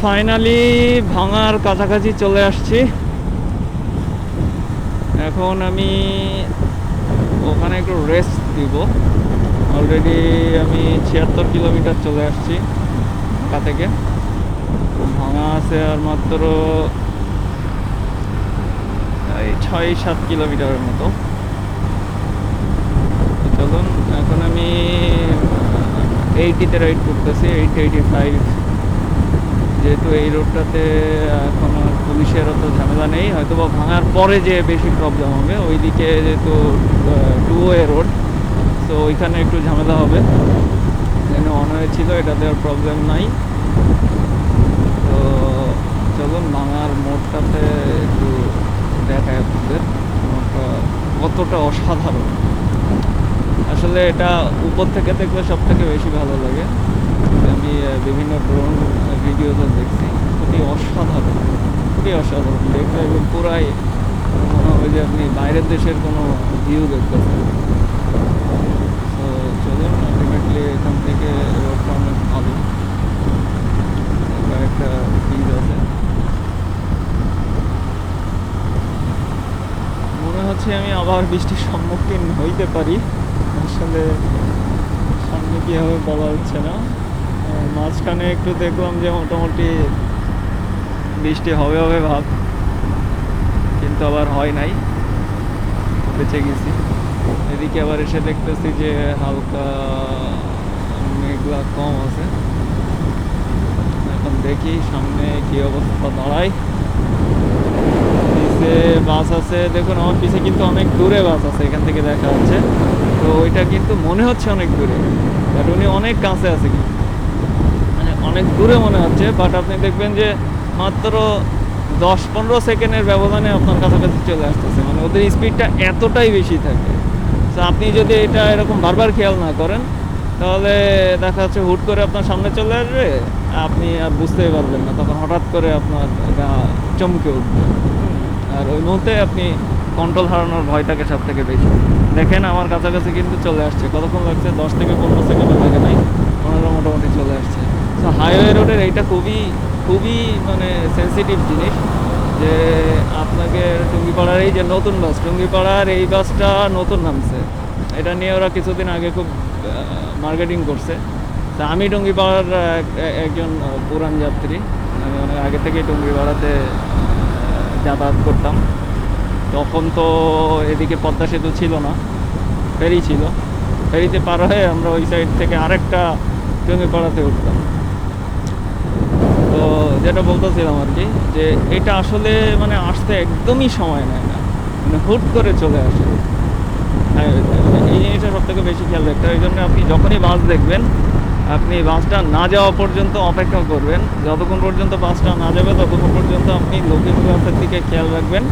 Finally ভাঙার কাছাকাছি চলে আসছি। এখন আমি ওখানে একটু রেস্ট দিব। অলরেডি আমি 76 কিলোমিটার চলে আসছি ঢাকা থেকে। ভাঙা আছে আর মাত্র এই 6-7 কিলোমিটারের মতো। চলুন, এখন আমি 80-তে রাইড করতেছি, 80-85। যেহেতু এই রোডটাতে এখন আর পুলিশের অত ঝামেলা নেই, হয়তো বা ভাঙার পরে যে বেশি প্রবলেম হবে। ওইদিকে যেহেতু 2 ওয়ে রোড, তো ওইখানে একটু ঝামেলা হবে। এখানে 1 ওয়ে ছিল, এটাতে আর প্রবলেম নাই। তো চলুন ভাঙার মোড়টাতে একটু দেখায় আপনাদের মোড়টা কতটা অসাধারণ। আসলে এটা উপর থেকে দেখলে সব থেকে বেশি ভালো লাগে। আমি বিভিন্ন ড্রোন ভিডিওতে দেখছি, খুবই অসাধারণ, খুবই অসাধারণ। দেখলে পুরাই মনে হবে যে আপনি বাইরের দেশের কোনো ভিউ দেখতেছেন। তো চলুন, আলটিমেটলি এখান থেকে রোডটা অনেক ভালো, একটা ব্রিজ আছে। মনে হচ্ছে আমি আবার বৃষ্টির সম্মুখীন হইতে পারি। আসলে সামনে কী হবে বলা হচ্ছে না। মাঝখানে একটু দেখলাম যে মোটামুটি বৃষ্টি হবে হবে ভাব, কিন্তু আবার হয় নাই, বেঁচে গেছি। এদিকে আবার এসে দেখতেছি যে হালকা মেঘলা কম আছে। এখন দেখি সামনে কি অবস্থা দাঁড়ায়। পিছে বাস আছে, দেখুন আমার পিছে কিন্তু অনেক দূরে বাস আছে, এখান থেকে দেখা যাচ্ছে। তো ওইটা কিন্তু মনে হচ্ছে অনেক দূরে, বাট উনি অনেক কাছে আছে, কি মানে অনেক দূরে মনে হচ্ছে। বাট আপনি দেখবেন যে মাত্র 10-15 সেকেন্ডের ব্যবধানে আপনার কাছাকাছি চলে আসতেছে। মানে ওদের স্পিডটা এতটাই বেশি থাকে। তো আপনি যদি এটা এরকম বারবার খেয়াল না করেন, তাহলে দেখা যাচ্ছে হুট করে আপনার সামনে চলে আসবে, আপনি আর বুঝতেই পারবেন না। তখন হঠাৎ করে আপনার গা চমকে উঠবে, আর ওই মুহূর্তে আপনি কন্ট্রোল হারানোর ভয় থাকে সব থেকে বেশি। দেখেন আমার কাছাকাছি কিন্তু চলে আসছে। কতক্ষণ লাগছে? 10 থেকে 15 সেকেন্ডও লাগে নাই, 15 মোটামুটি চলে আসছে। তো হাইওয়ে রোডের এইটা খুবই খুবই মানে সেন্সিটিভ জিনিস, যে আপনাকে টুঙ্গিপাড়ার এই যে নতুন বাস, টুঙ্গিপাড়ার এই বাসটা নতুন নামছে, এটা নিয়ে ওরা কিছুদিন আগে খুব মার্কেটিং করছে। তা আমি টুঙ্গিপাড়ার একজন পুরান যাত্রী। আমি অনেক আগে থেকে টুঙ্গিপাড়াতে যাতায়াত করতাম। তখন তো এদিকে পদ্মা সেতু ছিল না, ফেরি ছিল। ফেরিতে পার হয়ে আমরা ওই সাইড থেকে আরেকটা টুঙ্গিপাড়াতে উঠতাম। তো যেটা বলতেছিলাম আর কি, যে এটা আসলে মানে আসতে একদমই সময় নেয় না, মানে হুট করে চলে আসে। হ্যাঁ, এই জিনিসটা সব থেকে বেশি খেয়াল রাখতে হয়। এই জন্য আপনি যখনই বাস দেখবেন, আপনি বাসটা না যাওয়া পর্যন্ত অপেক্ষা করবেন। যতক্ষণ পর্যন্ত বাসটা না যাবে ততক্ষণ পর্যন্ত আপনি লুকিং গ্লাসের দিকে খেয়াল রাখবেন,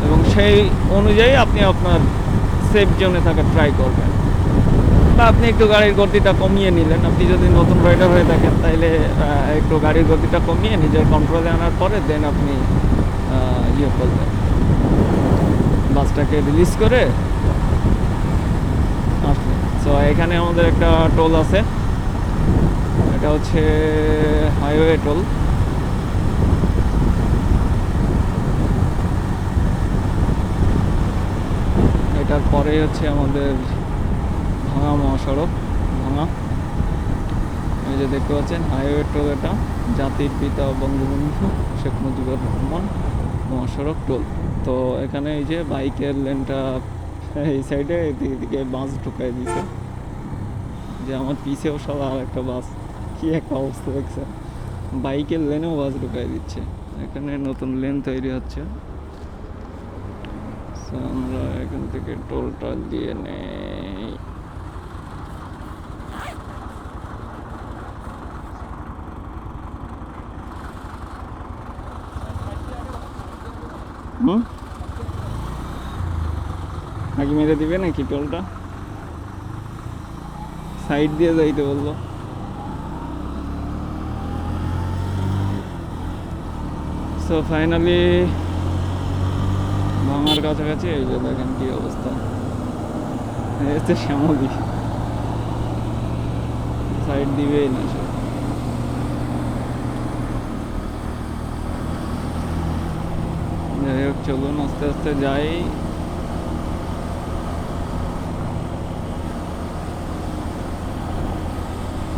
এবং সেই অনুযায়ী আপনি আপনার সেফ জোনে থাকার ট্রাই করবেন। বা আপনি একটু গাড়ির গতিটা কমিয়ে নিলেন। আপনি যদি নতুন রাইডার হয়ে থাকেন, তাইলে একটু গাড়ির গতিটা কমিয়ে নিজের কন্ট্রোলে আনার পরে দেন আপনি ইয়ে করবেন, বাসটাকে রিলিজ করে আসলেন। সো এখানে আমাদের একটা টোল আছে, এটা হচ্ছে হাইওয়ে টোল। এটার পরে হচ্ছে আমাদের ভাঙা মহাসড়ক। ভাঙা, এই যে দেখতে পাচ্ছেন হাইওয়ে টোল, এটা জাতির পিতা বঙ্গবন্ধু শেখ মুজিবুর রহমান মহাসড়ক টোল। তো এখানে এই যে বাইকের লেনটা এই সাইডে, এদিকে বাস ঢুকাই দিছে। যে আমার পিছেও সব আর একটা বাস, কি একটা অবস্থা দেখছে, বাইকের লেনেও বাস ঢুকাই দিচ্ছে। এখানে নতুন লেন তৈরি হচ্ছে। আমরা এখান থেকে টোলটা দিয়ে নেই। আগে মেরে দিবে নাকি টোলটা? সাইড দিয়ে যাইতে বললো। সো ফাইনালি ভাঙার কাছাকাছি। এই যে দেখেন কি অবস্থা, এতে শ্যামলি সাইড দিবেই না সে। চলুন আস্তে আস্তে যাই।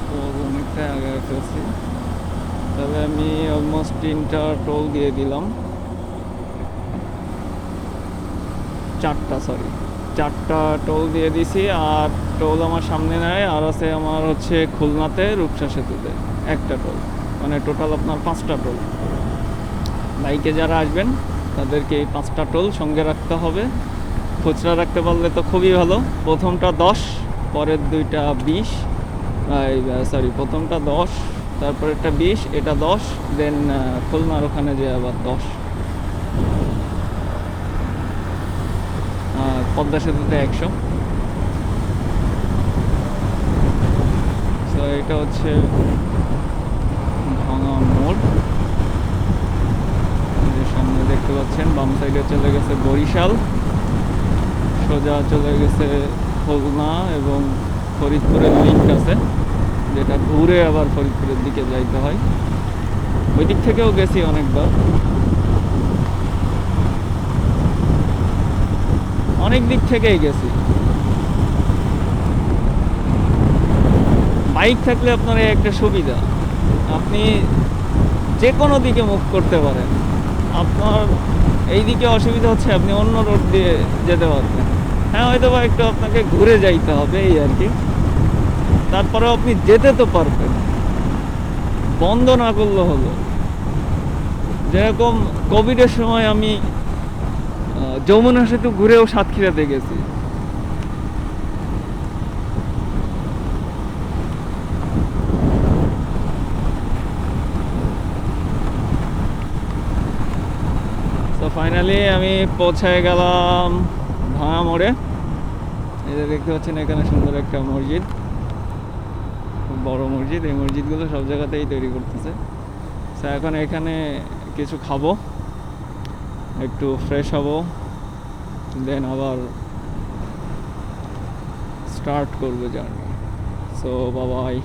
তো অনেকটাই আগে ফেলছি, তবে আমি অলমোস্ট 3টা টোল দিয়ে দিলাম, 4টা টোল দিয়ে দিছি। আর টোল আমার সামনে নেয়, আর আছে আমার হচ্ছে খুলনাতে রূপসা সেতুতে একটা টোল, মানে টোটাল আপনার 5টা টোল। বাইকে যারা আসবেন তাদেরকে এই 5টা টোল সঙ্গে রাখতে হবে। খুচরা রাখতে পারলে তো খুবই ভালো। প্রথমটা 10, পরের দুইটা 20, প্রথমটা 10, তারপরেরটা 20, এটা 10, দেন খুলনার ওখানে যে আবার 10। পদ্মা সেতুতে 100। তো এটা হচ্ছে ভাঙা মোড়, যে সামনে দেখতে পাচ্ছেন। বাম সাইডে চলে গেছে বরিশাল, সোজা চলে গেছে খুলনা এবং ফরিদপুরের লিঙ্ক আছে, যেটা ঘুরে আবার ফরিদপুরের দিকে যাইতে হয়। ওই দিক থেকেও গেছি অনেকবার, অনেক দিক থেকেই গেছি। বাইক থাকলে আপনার একটা সুবিধা, আপনি যে কোনো দিকে মুভ করতে পারেন। আপনার এই দিকে অসুবিধা হচ্ছে আপনি অন্য রোড দিয়ে যেতে পারবেন। হ্যাঁ, হয়তো বা একটু আপনাকে ঘুরে যাইতে হবে এই আর কি, তারপরেও আপনি যেতে তো পারবেন, বন্ধ না করলে হলো। যেরকম কোভিডের সময় আমি যমুনা সেতু ঘুরেও সাতক্ষীরাতে গেছি। তো ফাইনালি আমি পৌঁছায় গেলাম ভাঙা মোড়ে। এই যে দেখতে পাচ্ছেন এখানে সুন্দর একটা মসজিদ, খুব বড় মসজিদ। এই মসজিদগুলো সব জায়গাতেই তৈরি করতেছে। তো এখন এখানে কিছু খাবো, একটু ফ্রেশ হব, দেন আবার স্টার্ট করবো জার্নি। সো বাবাই।